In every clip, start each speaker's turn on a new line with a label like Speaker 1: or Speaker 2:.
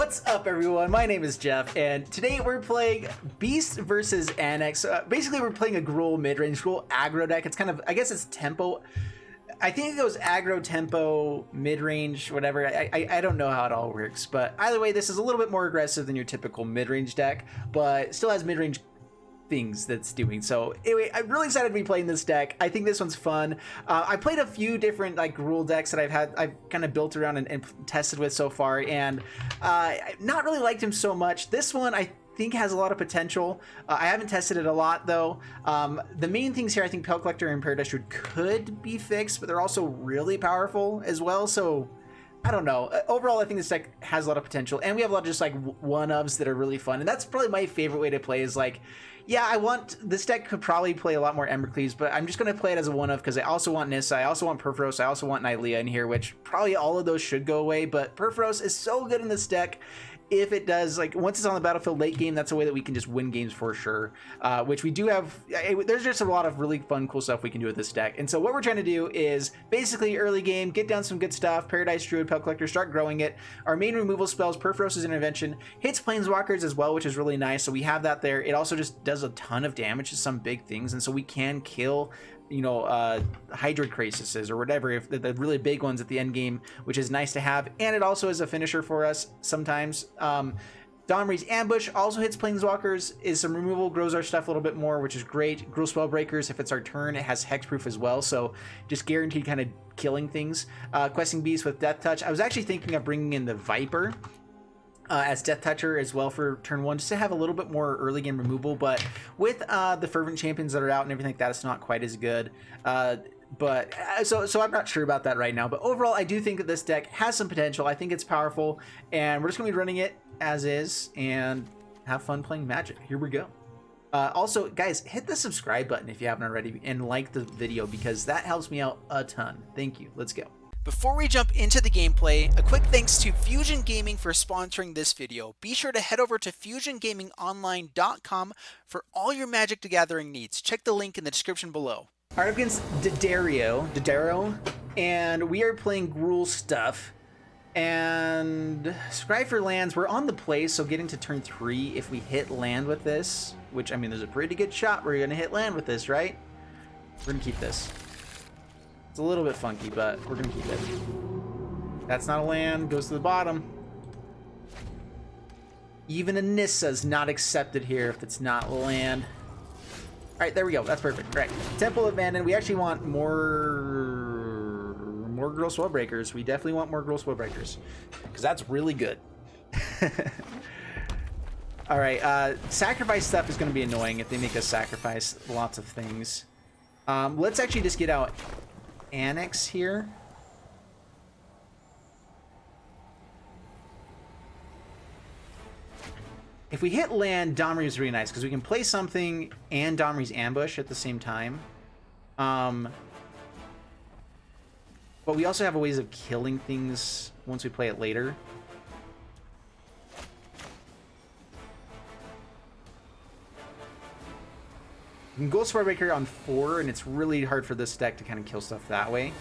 Speaker 1: What's up, everyone? My name is Jeff, and today we're playing Beast versus ANAX. Basically, we're playing a Gruul mid-range, Gruul aggro deck. It's kind of, I guess it's tempo. I think it goes aggro, tempo, mid-range, whatever. I don't know how it all works, but either way, this is a little bit more aggressive than your typical mid-range deck, but still has mid-range things that's doing. So anyway, I'm really excited to be playing this deck. I think this one's fun. I played a few different like Gruul decks that I've kind of built around and tested with so far, and I've not really liked him so much. This one I think has a lot of potential. I haven't tested it a lot though. The main things here, I think Pelk Collector and Paradise Druid could be fixed, but they're also really powerful as well. So I don't know. Overall, I think this deck has a lot of potential, and we have a lot of just like one-ofs that are really fun, and that's probably my favorite way to play is like, yeah, I want this deck could probably play a lot more Embercleaves, but I'm just going to play it as a one-of because I also want Nissa, I also want Perforos, I also want Nylea in here, which probably all of those should go away, but Perforos is so good in this deck. If it does, like once it's on the battlefield late game, that's a way that we can just win games for sure, which we do have. There's just a lot of really fun, cool stuff we can do with this deck. And so what we're trying to do is basically early game, get down some good stuff, Paradise Druid, Pelk Collector, start growing it. Our main removal spells, Perforos' Intervention, hits Planeswalkers as well, which is really nice. So we have that there. It also just does a ton of damage to some big things, and so we can kill, you know, Hydroid Crasises or whatever, if the really big ones at the end game, which is nice to have. And it also is a finisher for us sometimes. Domri's Ambush also hits Planeswalkers, is some removal, grows our stuff a little bit more, which is great. Gruul Spellbreakers, if it's our turn, it has hexproof as well, so just guaranteed kind of killing things. Questing Beast with Death Touch. I was actually thinking of bringing in the Viper as Death Toucher as well for turn one, just to have a little bit more early game removal, but with the Fervent Champions that are out and everything like that, it's not quite as good. But so I'm not sure about that right now, but overall I do think that this deck has some potential. I think it's powerful, and we're just gonna be running it as is and have fun playing Magic. Here we go. Also, guys, hit the subscribe button if you haven't already, and like the video because that helps me out a ton. Thank you. Let's go. Before we jump into the gameplay, a quick thanks to Fusion Gaming for sponsoring this video. Be sure to head over to FusionGamingOnline.com for all your Magic the Gathering needs. Check the link in the description below. All right, against Didero, and we are playing Gruul stuff. And Scry for lands, we're on the play, so getting to turn 3, if we hit land with this, which, I mean, there's a pretty good shot we're going to hit land with this, right? We're going to keep this. It's a little bit funky, but we're going to keep it. That's not a land, goes to the bottom. Even a Nissa's not accepted here if it's not land. All right, there we go. That's perfect. All right, Temple Abandoned. We actually want more Gruul Spellbreakers. We definitely want more Gruul Spellbreakers because that's really good. All right, sacrifice stuff is going to be annoying if they make us sacrifice lots of things. Let's actually just get out ANAX here. If we hit land, Domri is really nice because we can play something and Domri's Ambush at the same time. But we also have ways of killing things once we play it later. You can go Spellbreaker on 4, and it's really hard for this deck to kind of kill stuff that way.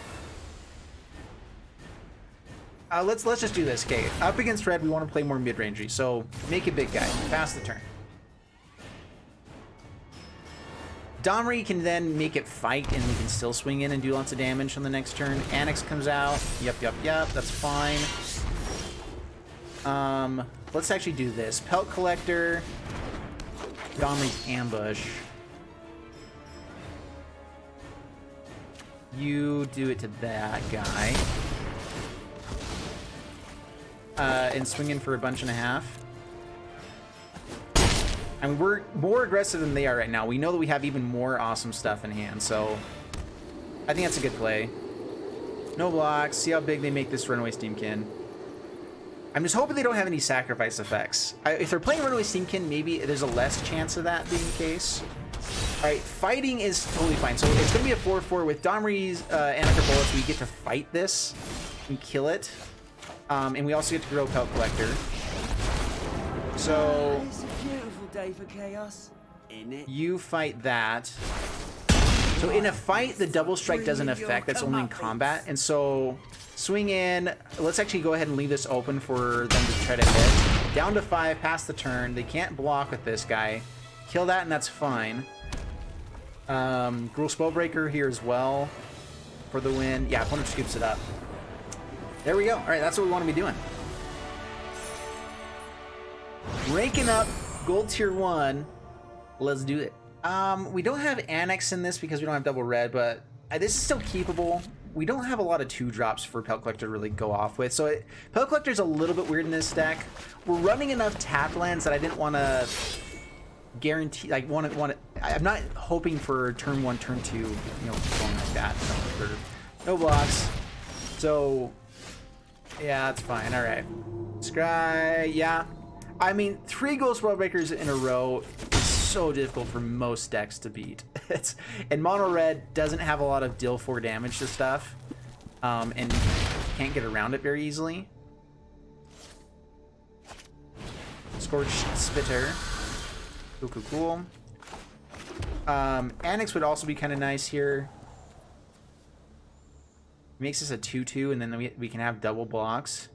Speaker 1: Let's just do this. Okay, up against red, we want to play more mid-rangey, so make a big guy. Pass the turn. Domri can then make it fight, and we can still swing in and do lots of damage on the next turn. ANAX comes out. Yep, that's fine. Let's actually do this. Pelk Collector, Domri's Ambush. You do it to that guy. And swing in for a bunch and a half. I mean, we're more aggressive than they are right now. We know that we have even more awesome stuff in hand, so I think that's a good play. No blocks. See how big they make this Runaway Steamkin. I'm just hoping they don't have any sacrifice effects. If they're playing Runaway Steamkin, maybe there's a less chance of that being the case. All right, fighting is totally fine. So it's going to be a 4/4 with Domri's Anarcher Bullets. We get to fight this and kill it. And we also get to grow Pelk Collector. So
Speaker 2: it's a beautiful day for chaos, isn't it?
Speaker 1: You fight that. So in a fight, the double strike doesn't affect. That's only in combat. And so swing in. Let's actually go ahead and leave this open for them to try to hit. Down to 5 past the turn. They can't block with this guy. Kill that and that's fine. Gruul Spellbreaker here as well for the win. Yeah, opponent scoops it up. There we go. All right, that's what we want to be doing. Ranking up gold tier 1. Let's do it. We don't have ANAX in this because we don't have double red, but this is still keepable. We don't have a lot of 2-drops for Pelt Collector to really go off with, so Pelt Collector's a little bit weird in this deck. We're running enough tap lands that I didn't want to guarantee, like, I'm not hoping for turn 1, turn 2, you know, going like that. No blocks. So, yeah, that's fine. All right. Scry, yeah. I mean, 3 Ghost Spellbreakers in a row is so difficult for most decks to beat. And mono red doesn't have a lot of deal 4 damage to stuff, and can't get around it very easily. Scorched Spitter. Cool, cool, cool. ANAX would also be kind of nice here. Makes us a 2/2, and then we can have double blocks.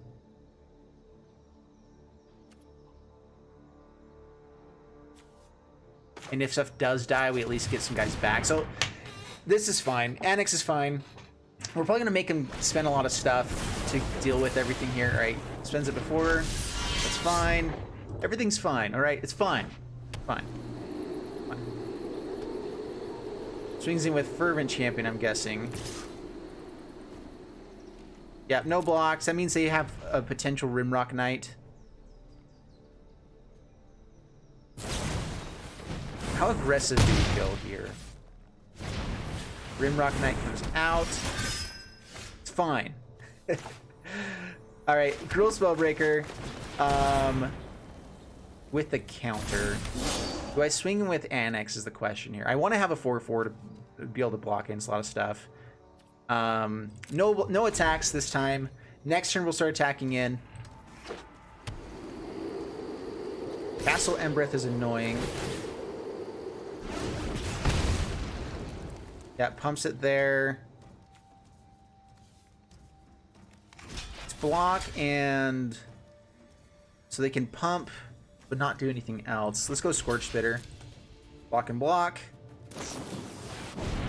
Speaker 1: And if stuff does die, we at least get some guys back. So this is fine. ANAX is fine. We're probably going to make him spend a lot of stuff to deal with everything here. All right, spends it before. That's fine. Everything's fine. All right, it's fine. Fine. Fine. Swings in with Fervent Champion, I'm guessing. Yeah, no blocks. That means they have a potential Rimrock Knight. How aggressive do we go here? Rimrock Knight comes out. It's fine. Alright, Gruul Spellbreaker. With the counter. Do I swing him with ANAX is the question here. I want to have a 4/4 to be able to block against a lot of stuff. No attacks this time. Next turn we'll start attacking in. Castle Embereth is annoying. Yeah, pumps it there. It's block, and so they can pump but not do anything else. Let's go Scorch Spitter. Block and block.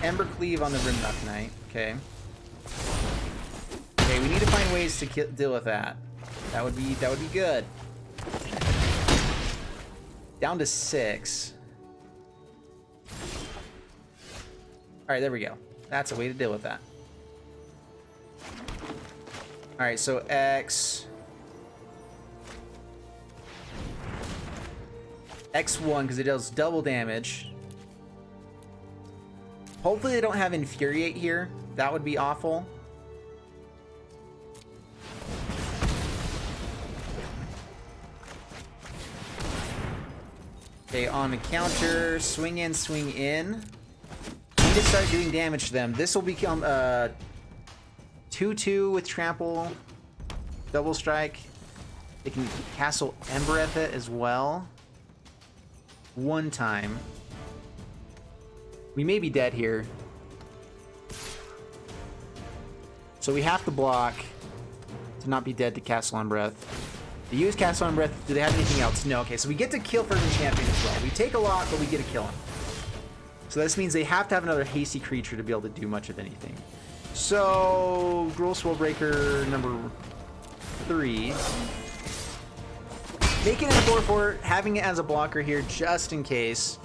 Speaker 1: Ember Cleave on the Rimrock Knight. Okay. Okay, we need to find ways to deal with that. That would be good. Down to 6. Alright, there we go. That's a way to deal with that. Alright, so X. X1, because it does double damage. Hopefully they don't have Infuriate here. That would be awful. Okay, on the counter, swing in, swing in. To start doing damage to them. This will become 2/2 with trample, double strike. They can Castle Embereth it as well. One time. We may be dead here. So we have to block to not be dead to Castle Embereth. They use Castle Embereth. Do they have anything else? No. Okay, so we get to kill Fervent Champion as well. We take a lot, but we get to kill him. So this means they have to have another hasty creature to be able to do much of anything. So, Gruul Spellbreaker number 3. Making it a 4/4, having it as a blocker here just in case.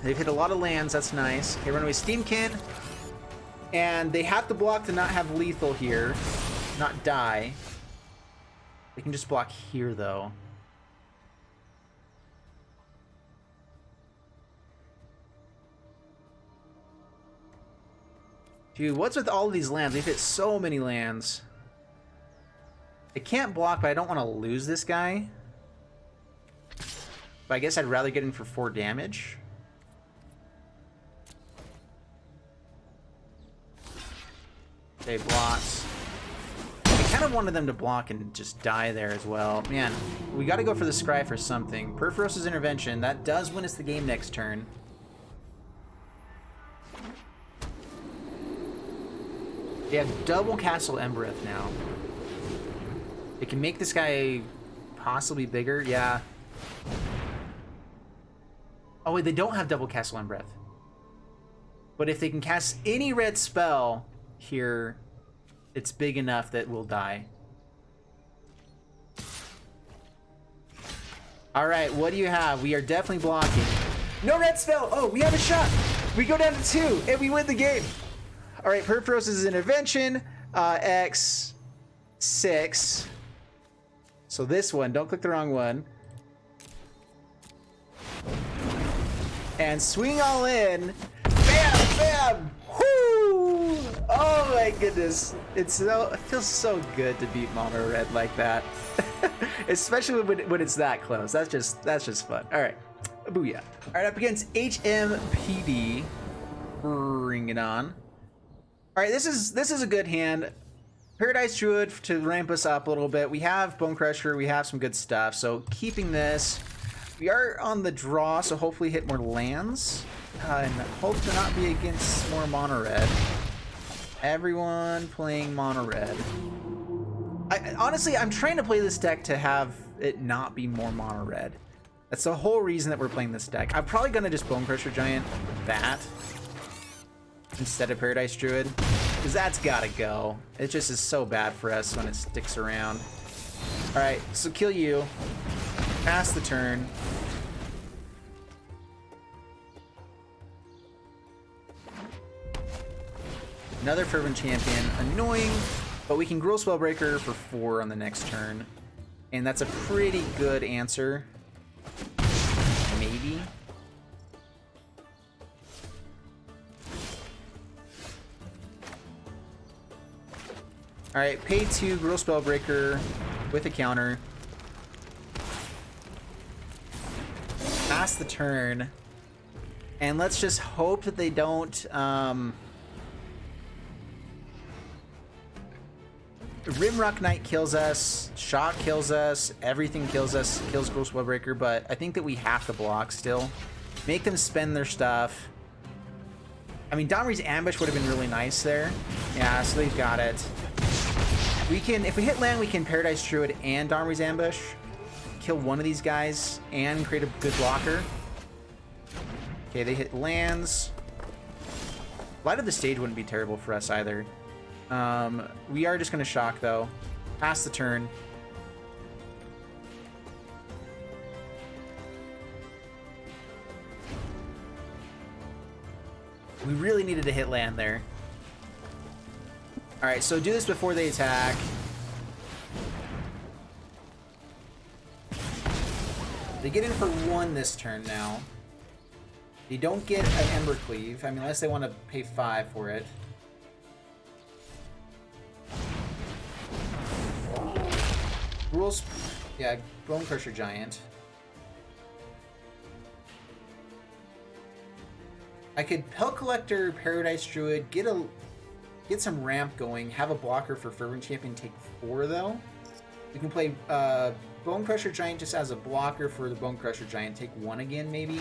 Speaker 1: They've hit a lot of lands, that's nice. Okay, Runaway Steamkin. And they have to block to not have lethal here, not die. They can just block here though. Dude, what's with all of these lands? They've hit so many lands. I can't block, but I don't want to lose this guy. But I guess I'd rather get in for 4 damage. Okay, blocks. I kind of wanted them to block and just die there as well. Man, we got to go for the Scry for something. Perforos's Intervention. That does win us the game next turn. They have double Castle Embereth now. It can make this guy possibly bigger. Yeah. Oh, wait, they don't have double cast One Breath. But if they can cast any red spell here, it's big enough that we'll die. All right, what do you have? We are definitely blocking. No red spell. Oh, we have a shot. We go down to 2 and we win the game. All right, Perforos' intervention. X6. So this one, don't click the wrong one. And swing all in. Bam, bam. Whoo! Oh my goodness. It feels so good to beat mono red like that. Especially when it's that close. That's just fun. All right. Booyah. All right, up against HMPD. Bring it on. All right, this is a good hand. Paradise Druid to ramp us up a little bit. We have Bone Crusher. We have some good stuff. So keeping this. We are on the draw, so hopefully hit more lands. And hope to not be against more mono red. Everyone playing mono red. Honestly, I'm trying to play this deck to have it not be more mono red. That's the whole reason that we're playing this deck. I'm probably gonna just Bone Crusher Giant that instead of Paradise Druid, because that's gotta go. It just is so bad for us when it sticks around. All right, so kill you. Pass the turn. Another Fervent Champion. Annoying, but we can Gruul Spellbreaker for 4 on the next turn. And that's a pretty good answer. Maybe. Alright, pay 2, Gruul Spellbreaker with a counter. Pass the turn. And let's just hope that they don't Rimrock Knight kills us, Shock kills us, everything kills us, kills Gruul Spellbreaker, but I think that we have to block still. Make them spend their stuff. I mean, Domri's Ambush would have been really nice there. Yeah, so they've got it. We can, if we hit land, we can Paradise Druid and Domri's Ambush. Kill one of these guys and create a good blocker. Okay, they hit lands. Light of the Stage wouldn't be terrible for us either. We are just going to shock, though. Pass the turn. We really needed to hit land there. Alright, so do this before they attack. They get in for 1 this turn now. They don't get an Ember Cleave. I mean, unless they want to pay 5 for it. Rules, yeah, Bone Crusher Giant. I could Pellet Collector, Paradise Druid, get some ramp going, have a blocker for Fervent Champion, take 4 though. We can play Bone Crusher Giant just as a blocker for the Bone Crusher Giant, take 1 again maybe.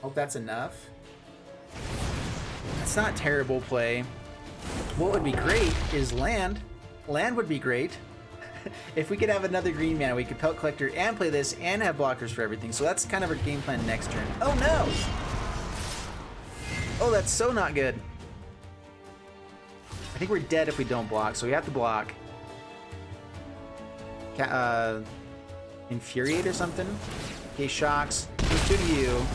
Speaker 1: Hope that's enough. That's not terrible play. What would be great is land. Land would be great. If we could have another green mana, we could Pellet Collector and play this and have blockers for everything. So that's kind of our game plan next turn. Oh no! Oh, that's so not good. I think we're dead if we don't block, so we have to block. Infuriate or something? Okay, shocks. Let's do to you.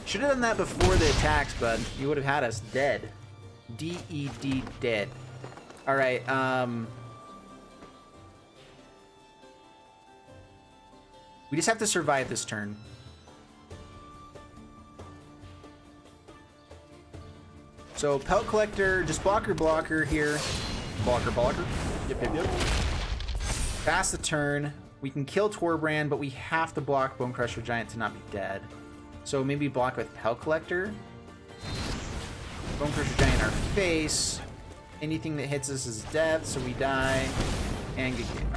Speaker 1: Should have done that before the attacks, bud. You would have had us dead. D-E-D, dead. Alright, we just have to survive this turn. So, Pellet Collector, just blocker here. Blocker. Yep. Pass the turn. We can kill Torbrand, but we have to block Bone Crusher Giant to not be dead. So maybe block with Pellet Collector. Bone Crusher Giant in our face. Anything that hits us is death, so we die. And good game.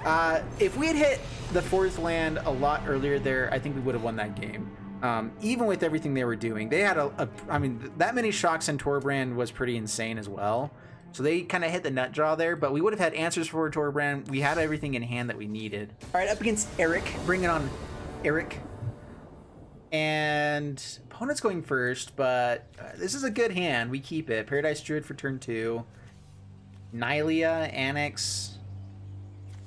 Speaker 1: Alright. If we had hit the 4th land a lot earlier there, I think we would have won that game. Even with everything they were doing. They had I mean, that many shocks in Torbrand was pretty insane as well. So they kind of hit the nut draw there, but we would have had answers for Torbrand. We had everything in hand that we needed. All right, up against Eric. Bring it on, Eric. And opponent's going first, but this is a good hand. We keep it. Paradise Druid for turn 2. Nylea, ANAX.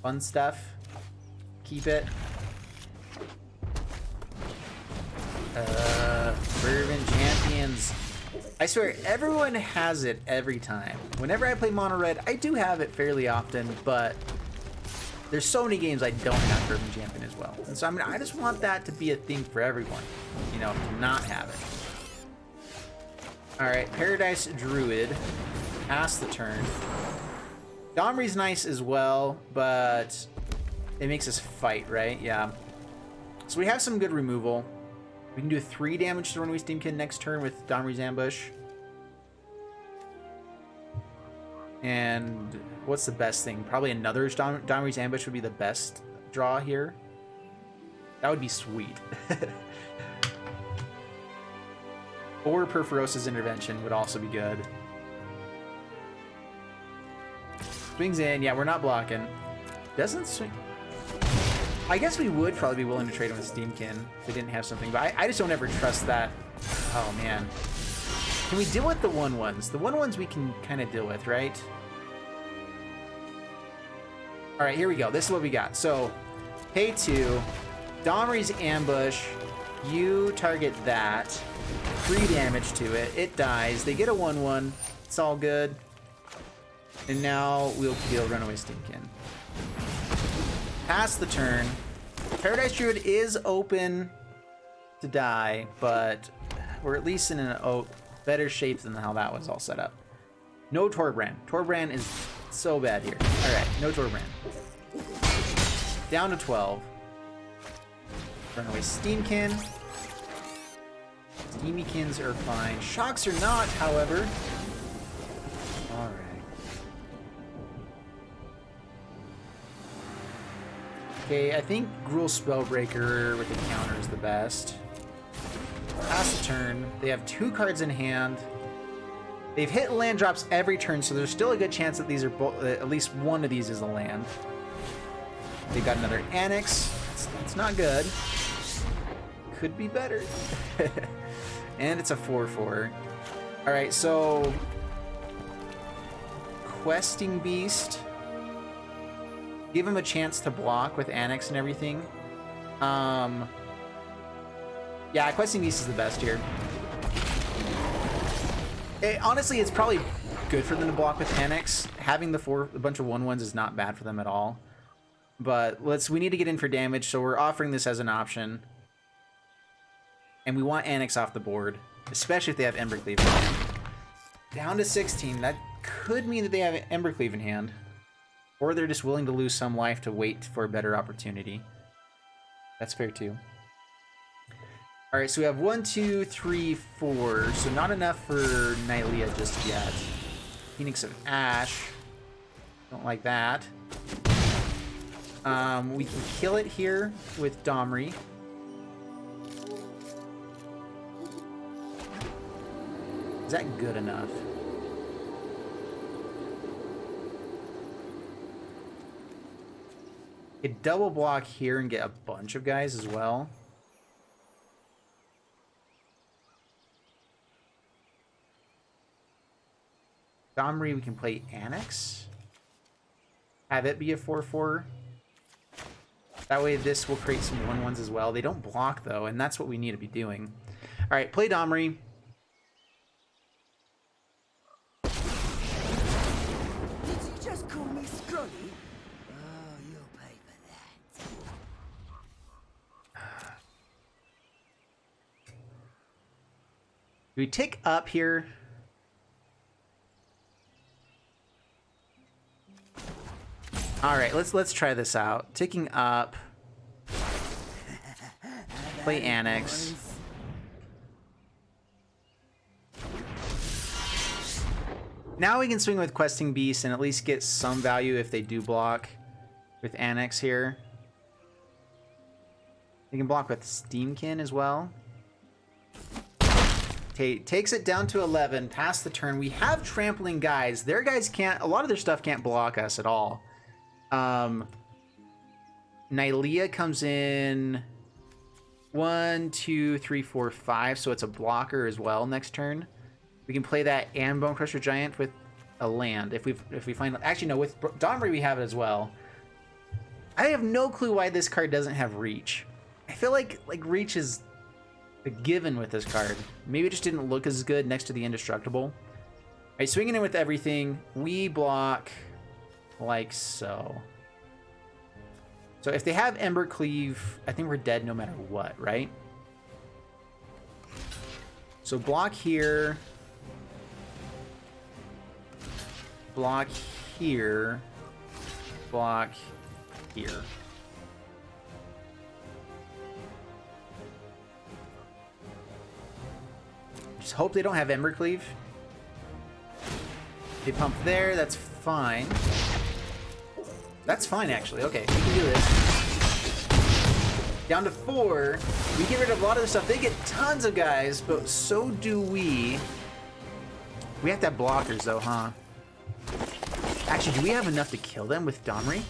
Speaker 1: Fun stuff. Keep it. Fervent Champions. I swear, everyone has it every time. Whenever I play Mono Red, I do have it fairly often, but there's so many games I don't have Fervent Champion as well. And so, I mean, I just want that to be a thing for everyone, you know, to not have it. All right, Paradise Druid. Pass the turn. Domri's nice as well, but it makes us fight, right? Yeah. So we have some good removal. We can do 3 damage to Runaway Steamkin next turn with Domri's Ambush. And what's the best thing? Probably another Domri's Ambush would be the best draw here. That would be sweet. Or Perforos's Intervention would also be good. Swings in. Yeah, we're not blocking. Doesn't swing. I guess we would probably be willing to trade him with Steamkin if we didn't have something, but I just don't ever trust that. Oh, man. Can we deal with the 1/1s? The 1/1s we can kind of deal with, right? All right, here we go. This is what we got. So, pay 2. Domri's Ambush. You target that. 3 damage to it. It dies. They get a 1/1. It's all good. And now we'll kill Runaway Steamkin. Pass the turn. Paradise Druid is open to die, but we're at least in a better shape than how that was all set up. No Torbrand. Torbrand is so bad here. All right, no Torbrand. Down to 12. Runaway Steamkin. Steamykins are fine. Shocks are not, however. All right. Okay, I think Gruul Spellbreaker with the counter is the best. Pass the turn. They have 2 cards in hand. They've hit land drops every turn, so there's still a good chance that these are at least one of these is a land. They've got another ANAX. It's not good. Could be better. And it's a 4/4. All right, so Questing Beast. Give him a chance to block with ANAX and everything. Yeah, Questing Beast is the best here. Honestly, it's probably good for them to block with ANAX. Having a bunch of 1/1s is not bad for them at all. But we need to get in for damage, so we're offering this as an option. And we want ANAX off the board, especially if they have Embercleave in hand. Down to 16. That could mean that they have Embercleave in hand. Or they're just willing to lose some life to wait for a better opportunity. That's fair too. All right, so we have 1, 2, 3, 4. So not enough for Nylea just yet. Phoenix of Ash. Don't like that. We can kill it here with Domri. Is that good enough? Could double block here and get a bunch of guys as well. Domri, we can play ANAX. Have it be a 4/4. That way this will create some 1/1s as well. They don't block though, and that's what we need to be doing. All right, play Domri.
Speaker 2: Did you just call me Scrolly? Oh, you'll pay for that.
Speaker 1: Do we tick up here? All right, let's try this out. Ticking up. Play ANAX. Now we can swing with Questing Beast and at least get some value if they do block with ANAX here. You can block with Steamkin as well. Takes it down to 11, past the turn. We have trampling guys. Their guys can't, a lot of their stuff can't block us at all. Nylea comes in 1, 2, 3, 4, 5, so it's a blocker as well next turn. We can play that and Bone Crusher Giant with a land if we find. Actually, no, with Domri we have it as well. I have no clue why this card doesn't have reach. I feel like reach is a given with this card. Maybe it just didn't look as good next to the indestructible. All right, swinging in with everything. We block like so. So if they have Ember Cleave, I think we're dead no matter what, right? So block here. Block here. Block here. Just hope they don't have Ember Cleave. They pump there, that's fine. That's fine, actually. Okay, we can do this. Down to 4. We get rid of a lot of the stuff. They get tons of guys, but so do we. We have to have blockers, though, huh? Actually, do we have enough to kill them with Domri?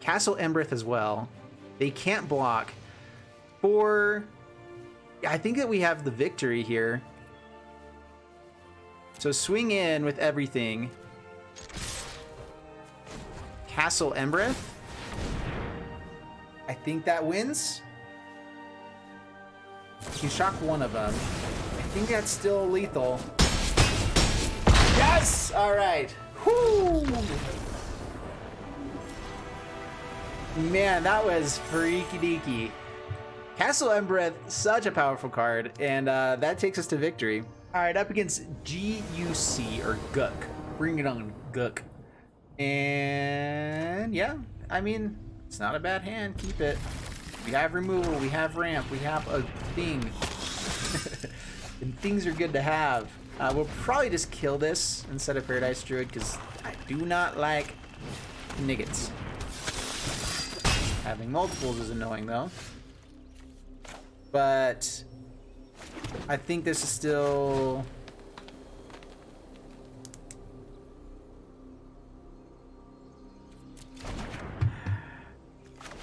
Speaker 1: Castle Embereth as well. They can't block. 4. I think that we have the victory here. So swing in with everything. Castle Embereth. I think that wins. You can shock one of them. I think that's still lethal. Yes! Alright. Whoo! Man, that was freaky deaky. Castle Embereth, such a powerful card, and that takes us to victory. All right, up against GUC, or Guk. Bring it on, Guk. And yeah, I mean, it's not a bad hand. Keep it. We have removal, we have ramp, we have a thing. And things are good to have. We'll probably just kill this instead of Paradise Druid, because I do not like niggets. Having multiples is annoying, though. But I think this is still...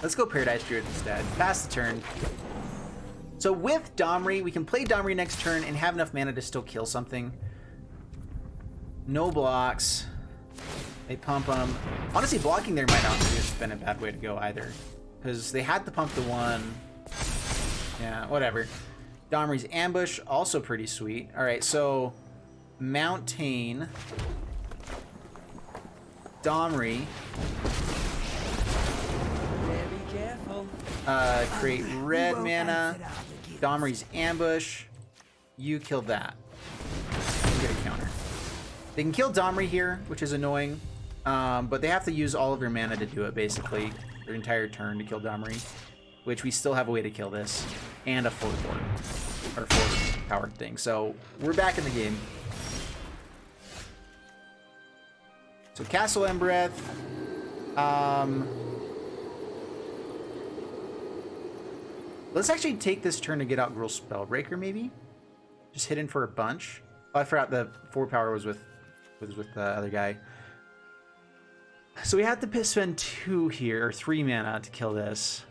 Speaker 1: Let's go Paradise Druid instead. Pass the turn. So with Domri, we can play Domri next turn and have enough mana to still kill something. No blocks. They pump them. Honestly, blocking there might not have been a bad way to go either. Because they had to pump the 1. Yeah, whatever. Domri's Ambush, also pretty sweet. Alright, so Mountain. Domri.
Speaker 2: Be careful.
Speaker 1: Create red mana. Domri's Ambush. You kill that. You get a counter. They can kill Domri here, which is annoying. But they have to use all of their mana to do it, basically. Their entire turn to kill Domri. Which we still have a way to kill this. And a 4-4. Or 4 powered thing. So, we're back in the game. So, Castle Embereth. Let's actually take this turn to get out Gruul Spellbreaker, maybe? Just hit in for a bunch. Oh, I forgot the 4 power was with the other guy. So we have to spend 2 here, or 3 mana to kill this.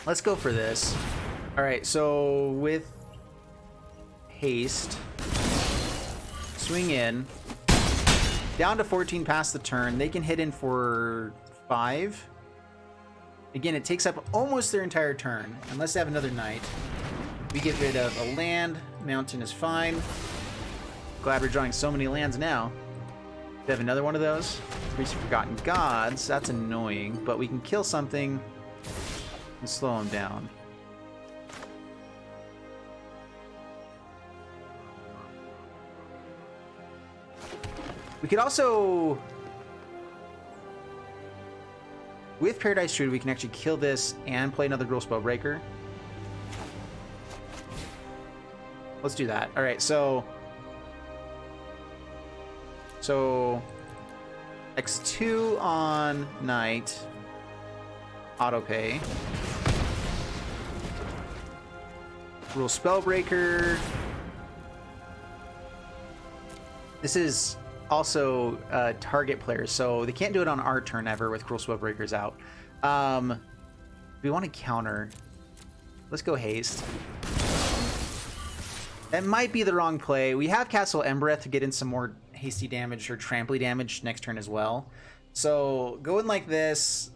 Speaker 1: Let's go for this. Alright, so with haste, swing in, down to 14 past the turn. They can hit in for 5. Again, it takes up almost their entire turn, unless they have another knight. We get rid of a land. Mountain is fine. Glad we're drawing so many lands now. They have another one of those. Priest of Forgotten Gods. That's annoying, but we can kill something and slow them down. We could also... With Paradise Druid, we can actually kill this and play another Gruul Spellbreaker. Let's do that. All right, so X2 on Knight. Auto pay. Gruul Spellbreaker. This is also target players, so they can't do it on our turn ever with Gruul Spellbreakers out. We want to counter. Let's go haste. That might be the wrong play. We have Castle Embereth to get in some more hasty damage or tramply damage next turn as well. So going like this,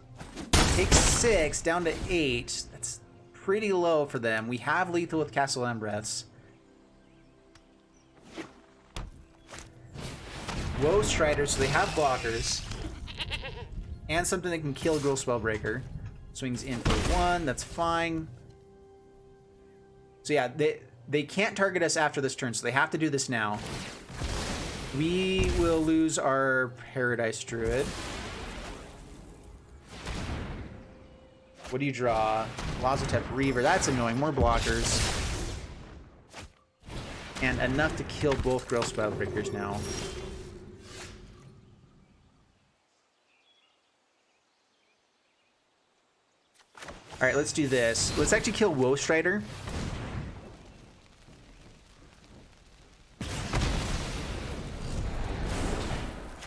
Speaker 1: take 6 down to 8. That's pretty low for them. We have lethal with Castle Embereths. Woe Strider, so they have blockers. And something that can kill Gruul Spellbreaker. Swings in for 1, that's fine. So yeah, they can't target us after this turn, so they have to do this now. We will lose our Paradise Druid. What do you draw? Lazotep Reaver, that's annoying, more blockers. And enough to kill both Gruul Spellbreakers now. Alright, let's do this. Let's actually kill Woe Strider.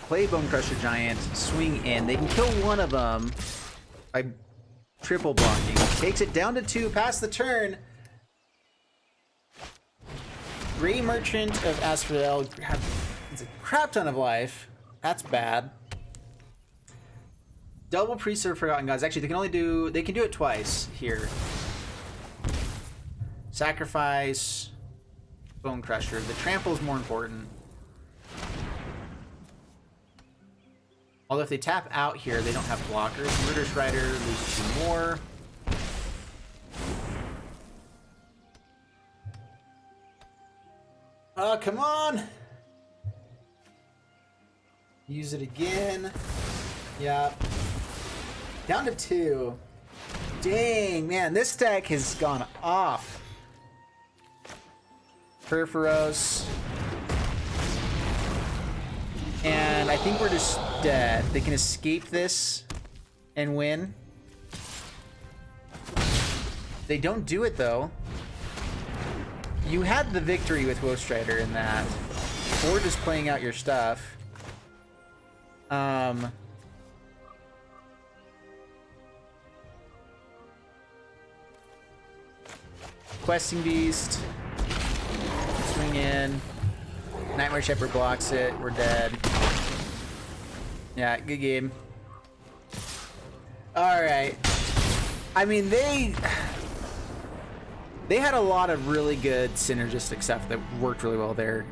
Speaker 1: Play Bone Crusher Giant, swing in. They can kill one of them by triple blocking. Takes it down to 2, past the turn. Grey Merchant of Asphodel has a crap ton of life. That's bad. Double Priest of Forgotten Gods. Actually, they can do it twice here. Sacrifice, Bone Crusher. The trample is more important. Although if they tap out here, they don't have blockers. Murder Strider loses 2 more. Oh, come on! Use it again. Yeah. Down to 2. Dang, man, this deck has gone off. Perforos. And I think we're just dead. They can escape this and win. They don't do it, though. You had the victory with Woe Strider in that. Or just playing out your stuff. Questing Beast. Swing in. Nightmare Shepherd blocks it. We're dead. Yeah, good game. Alright. I mean, they had a lot of really good synergistic stuff that worked really well there.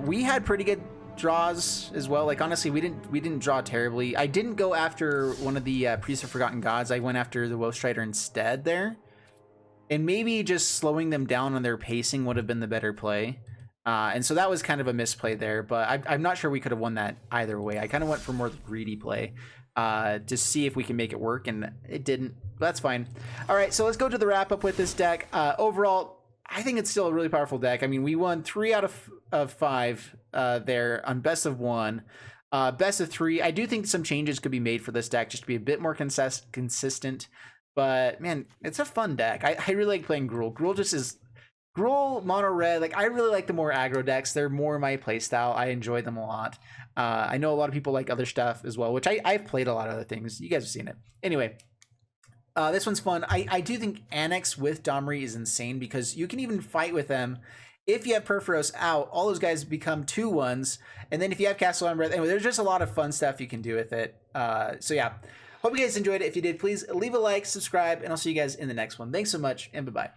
Speaker 1: We had pretty good draws as well. Like, honestly, we didn't draw terribly. I didn't go after one of the Priests of Forgotten Gods. I went after the Woe Strider instead there. And maybe just slowing them down on their pacing would have been the better play. And so that was kind of a misplay there, but I'm not sure we could have won that either way. I kind of went for more the greedy play to see if we can make it work, and it didn't. But that's fine. All right, so let's go to the wrap up with this deck. Overall, I think it's still a really powerful deck. I mean, we won 3 out of 5 there on best of 1. Best of 3, I do think some changes could be made for this deck just to be a bit more consistent. But man, it's a fun deck. I really like playing Gruul. Gruul, mono red, like I really like the more aggro decks. They're more my playstyle. I enjoy them a lot. I know a lot of people like other stuff as well, which I've played a lot of other things. You guys have seen it. Anyway, this one's fun. I do think ANAX with Domri is insane because you can even fight with them. If you have Perforos out, all those guys become 2/1s. And then if you have Castle Embereth, anyway, there's just a lot of fun stuff you can do with it. So yeah, hope you guys enjoyed it. If you did, please leave a like, subscribe, and I'll see you guys in the next one. Thanks so much, and bye-bye.